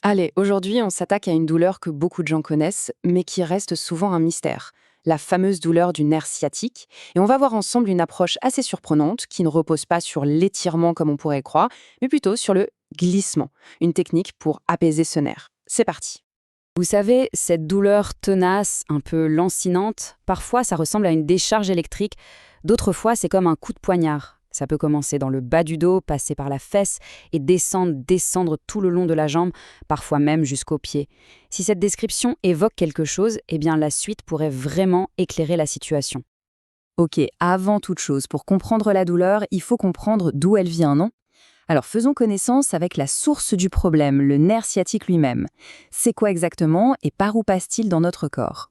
Allez, aujourd'hui, on s'attaque à une douleur que beaucoup de gens connaissent, mais qui reste souvent un mystère. La fameuse douleur du nerf sciatique. Et on va voir ensemble une approche assez surprenante qui ne repose pas sur l'étirement comme on pourrait croire, mais plutôt sur le glissement, une technique pour apaiser ce nerf. C'est parti. Vous savez, cette douleur tenace, un peu lancinante, parfois ça ressemble à une décharge électrique, d'autres fois c'est comme un coup de poignard. Ça peut commencer dans le bas du dos, passer par la fesse et descendre tout le long de la jambe, parfois même jusqu'au pied. Si cette description évoque quelque chose, eh bien la suite pourrait vraiment éclairer la situation. Ok, avant toute chose, pour comprendre la douleur, il faut comprendre d'où elle vient, non? Alors faisons connaissance avec la source du problème, le nerf sciatique lui-même. C'est quoi exactement et par où passe-t-il dans notre corps?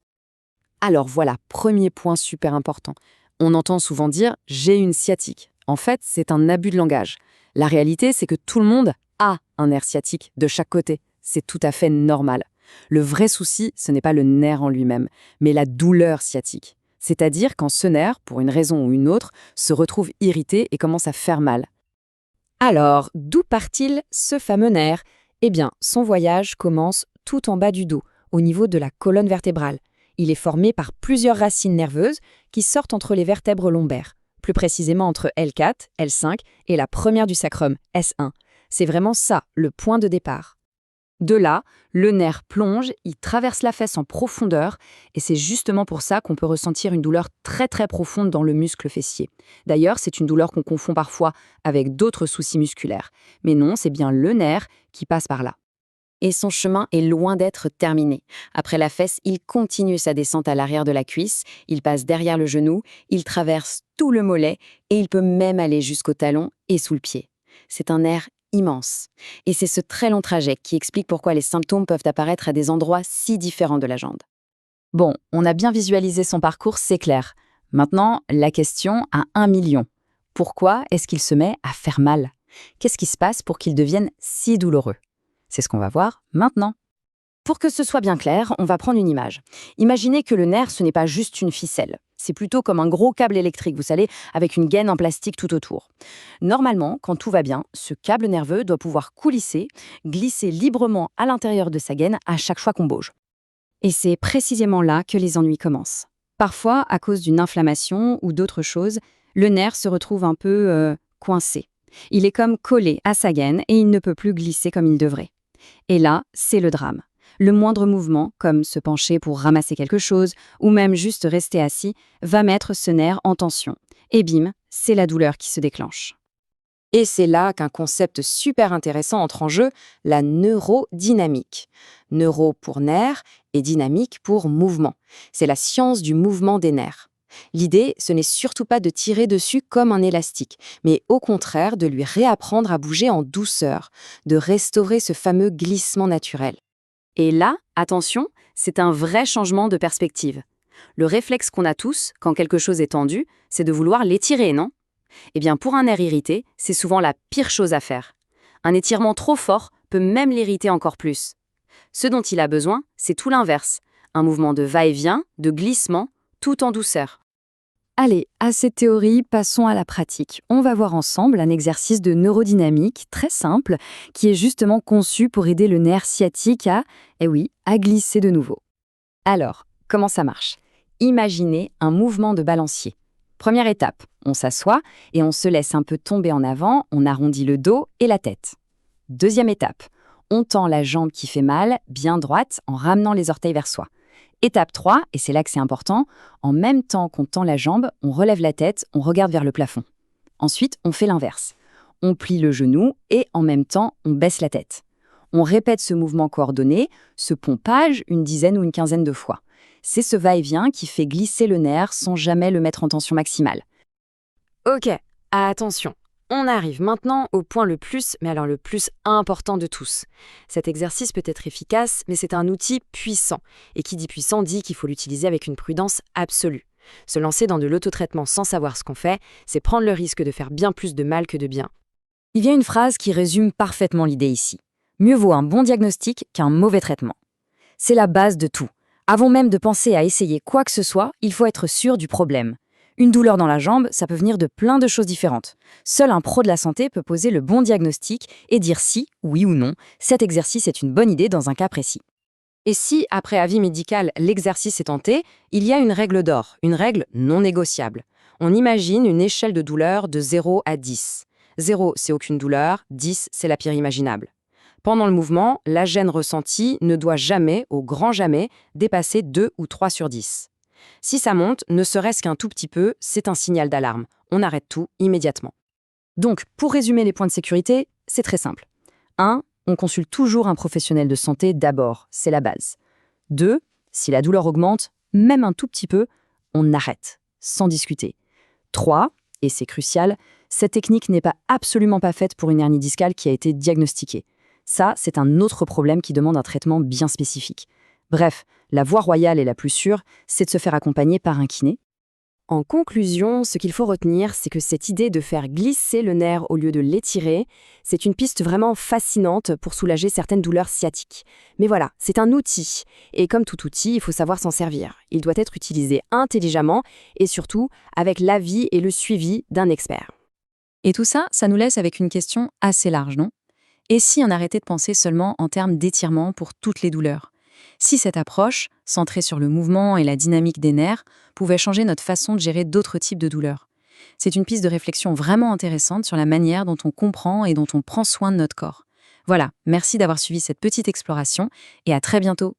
Alors voilà, premier point super important. On entend souvent dire «j'ai une sciatique». En fait, c'est un abus de langage. La réalité, c'est que tout le monde a un nerf sciatique de chaque côté. C'est tout à fait normal. Le vrai souci, ce n'est pas le nerf en lui-même, mais la douleur sciatique. C'est-à-dire quand ce nerf, pour une raison ou une autre, se retrouve irrité et commence à faire mal. Alors, d'où part-il ce fameux nerf? Eh bien, son voyage commence tout en bas du dos, au niveau de la colonne vertébrale. Il est formé par plusieurs racines nerveuses qui sortent entre les vertèbres lombaires, plus précisément entre L4, L5 et la première du sacrum, S1. C'est vraiment ça, le point de départ. De là, le nerf plonge, il traverse la fesse en profondeur, et c'est justement pour ça qu'on peut ressentir une douleur très très profonde dans le muscle fessier. D'ailleurs, c'est une douleur qu'on confond parfois avec d'autres soucis musculaires. Mais non, c'est bien le nerf qui passe par là. Et son chemin est loin d'être terminé. Après la fesse, il continue sa descente à l'arrière de la cuisse, il passe derrière le genou, il traverse tout le mollet, et il peut même aller jusqu'au talon et sous le pied. C'est un nerf immense. Et c'est ce très long trajet qui explique pourquoi les symptômes peuvent apparaître à des endroits si différents de la jambe. Bon, on a bien visualisé son parcours, c'est clair. Maintenant, la question à 1 million. Pourquoi est-ce qu'il se met à faire mal? Qu'est-ce qui se passe pour qu'il devienne si douloureux? C'est ce qu'on va voir maintenant. Pour que ce soit bien clair, on va prendre une image. Imaginez que le nerf, ce n'est pas juste une ficelle. C'est plutôt comme un gros câble électrique, vous savez, avec une gaine en plastique tout autour. Normalement, quand tout va bien, ce câble nerveux doit pouvoir coulisser, glisser librement à l'intérieur de sa gaine à chaque fois qu'on bouge. Et c'est précisément là que les ennuis commencent. Parfois, à cause d'une inflammation ou d'autre chose, le nerf se retrouve un peu coincé. Il est comme collé à sa gaine et il ne peut plus glisser comme il devrait. Et là, c'est le drame. Le moindre mouvement, comme se pencher pour ramasser quelque chose, ou même juste rester assis, va mettre ce nerf en tension. Et bim, c'est la douleur qui se déclenche. Et c'est là qu'un concept super intéressant entre en jeu, la neurodynamique. Neuro pour nerf et dynamique pour mouvement. C'est la science du mouvement des nerfs. L'idée, ce n'est surtout pas de tirer dessus comme un élastique, mais au contraire de lui réapprendre à bouger en douceur, de restaurer ce fameux glissement naturel. Et là, attention, c'est un vrai changement de perspective. Le réflexe qu'on a tous, quand quelque chose est tendu, c'est de vouloir l'étirer, non? Eh bien, pour un nerf irrité, c'est souvent la pire chose à faire. Un étirement trop fort peut même l'irriter encore plus. Ce dont il a besoin, c'est tout l'inverse. Un mouvement de va-et-vient, de glissement, tout en douceur. Allez, à cette théorie, passons à la pratique. On va voir ensemble un exercice de neurodynamique très simple qui est justement conçu pour aider le nerf sciatique à glisser de nouveau. Alors, comment ça marche? Imaginez un mouvement de balancier. Première étape, on s'assoit et on se laisse un peu tomber en avant, on arrondit le dos et la tête. Deuxième étape, on tend la jambe qui fait mal, bien droite, en ramenant les orteils vers soi. Étape 3, et c'est là que c'est important, en même temps qu'on tend la jambe, on relève la tête, on regarde vers le plafond. Ensuite, on fait l'inverse. On plie le genou et en même temps, on baisse la tête. On répète ce mouvement coordonné, ce pompage, une dizaine ou une quinzaine de fois. C'est ce va-et-vient qui fait glisser le nerf sans jamais le mettre en tension maximale. Ok, attention. On arrive maintenant au point le plus important de tous. Cet exercice peut être efficace, mais c'est un outil puissant. Et qui dit puissant dit qu'il faut l'utiliser avec une prudence absolue. Se lancer dans de l'autotraitement sans savoir ce qu'on fait, c'est prendre le risque de faire bien plus de mal que de bien. Il y a une phrase qui résume parfaitement l'idée ici. Mieux vaut un bon diagnostic qu'un mauvais traitement. C'est la base de tout. Avant même de penser à essayer quoi que ce soit, il faut être sûr du problème. Une douleur dans la jambe, ça peut venir de plein de choses différentes. Seul un pro de la santé peut poser le bon diagnostic et dire si, oui ou non, cet exercice est une bonne idée dans un cas précis. Et si, après avis médical, l'exercice est tenté, il y a une règle d'or, une règle non négociable. On imagine une échelle de douleur de 0 à 10. 0, c'est aucune douleur, 10, c'est la pire imaginable. Pendant le mouvement, la gêne ressentie ne doit jamais, au grand jamais, dépasser 2 ou 3 sur 10. Si ça monte, ne serait-ce qu'un tout petit peu, c'est un signal d'alarme. On arrête tout immédiatement. Donc, pour résumer les points de sécurité, c'est très simple. 1. On consulte toujours un professionnel de santé d'abord, c'est la base. 2. Si la douleur augmente, même un tout petit peu, on arrête, sans discuter. 3. Et c'est crucial, cette technique n'est absolument pas faite pour une hernie discale qui a été diagnostiquée. Ça, c'est un autre problème qui demande un traitement bien spécifique. Bref, la voie royale et la plus sûre, c'est de se faire accompagner par un kiné. En conclusion, ce qu'il faut retenir, c'est que cette idée de faire glisser le nerf au lieu de l'étirer, c'est une piste vraiment fascinante pour soulager certaines douleurs sciatiques. Mais voilà, c'est un outil. Et comme tout outil, il faut savoir s'en servir. Il doit être utilisé intelligemment et surtout avec l'avis et le suivi d'un expert. Et tout ça, ça nous laisse avec une question assez large, non? Et si on arrêtait de penser seulement en termes d'étirement pour toutes les douleurs? Si cette approche, centrée sur le mouvement et la dynamique des nerfs, pouvait changer notre façon de gérer d'autres types de douleurs? C'est une piste de réflexion vraiment intéressante sur la manière dont on comprend et dont on prend soin de notre corps. Voilà, merci d'avoir suivi cette petite exploration et à très bientôt.